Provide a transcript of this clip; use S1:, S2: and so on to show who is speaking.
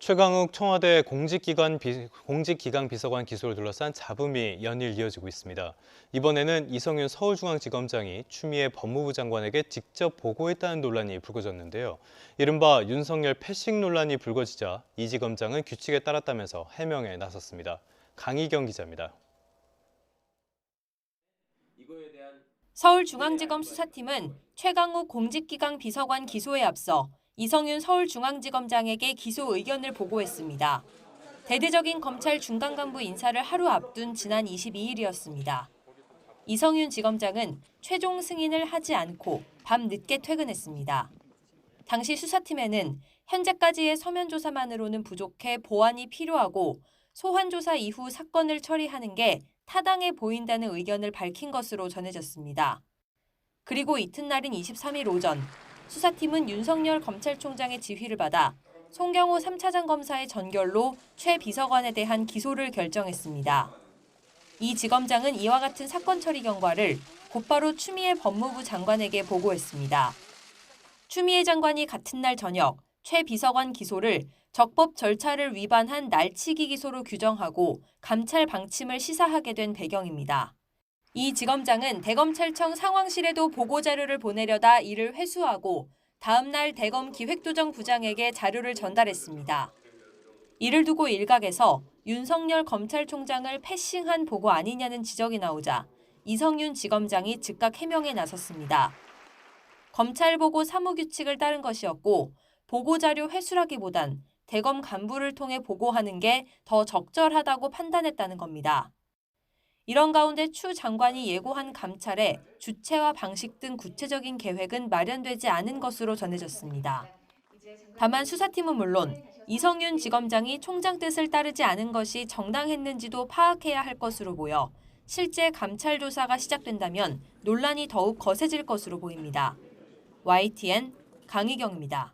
S1: 최강욱 청와대 공직기강 비서관 기소를 둘러싼 잡음이 연일 이어지고 있습니다. 이번에는 이성윤 서울중앙지검장이 추미애 법무부 장관에게 직접 보고했다는 논란이 불거졌는데요. 이른바 윤석열 패싱 논란이 불거지자 이 지검장은 규칙에 따랐다면서 해명에 나섰습니다. 강희경 기자입니다.
S2: 서울중앙지검 수사팀은 최강욱 공직기강 비서관 기소에 앞서 이성윤 서울중앙지검장에게 기소 의견을 보고했습니다. 대대적인 검찰 중간 간부 인사를 하루 앞둔 지난 22일이었습니다. 이성윤 지검장은 최종 승인을 하지 않고 밤 늦게 퇴근했습니다. 당시 수사팀에는 현재까지의 서면 조사만으로는 부족해 보완이 필요하고 소환 조사 이후 사건을 처리하는 게 타당해 보인다는 의견을 밝힌 것으로 전해졌습니다. 그리고 이튿날인 23일 오전, 수사팀은 윤석열 검찰총장의 지휘를 받아 송경호 3차장 검사의 전결로 최 비서관에 대한 기소를 결정했습니다. 이 지검장은 이와 같은 사건 처리 경과를 곧바로 추미애 법무부 장관에게 보고했습니다. 추미애 장관이 같은 날 저녁 최 비서관 기소를 적법 절차를 위반한 날치기 기소로 규정하고 감찰 방침을 시사하게 된 배경입니다. 이 지검장은 대검찰청 상황실에도 보고자료를 보내려다 이를 회수하고 다음 날 대검 기획조정부장에게 자료를 전달했습니다. 이를 두고 일각에서 윤석열 검찰총장을 패싱한 보고 아니냐는 지적이 나오자 이성윤 지검장이 즉각 해명에 나섰습니다. 검찰 보고 사무규칙을 따른 것이었고 보고자료 회수라기보단 대검 간부를 통해 보고하는 게 더 적절하다고 판단했다는 겁니다. 이런 가운데 추 장관이 예고한 감찰에 주체와 방식 등 구체적인 계획은 마련되지 않은 것으로 전해졌습니다. 다만 수사팀은 물론 이성윤 지검장이 총장 뜻을 따르지 않은 것이 정당했는지도 파악해야 할 것으로 보여 실제 감찰 조사가 시작된다면 논란이 더욱 거세질 것으로 보입니다. YTN 강희경입니다.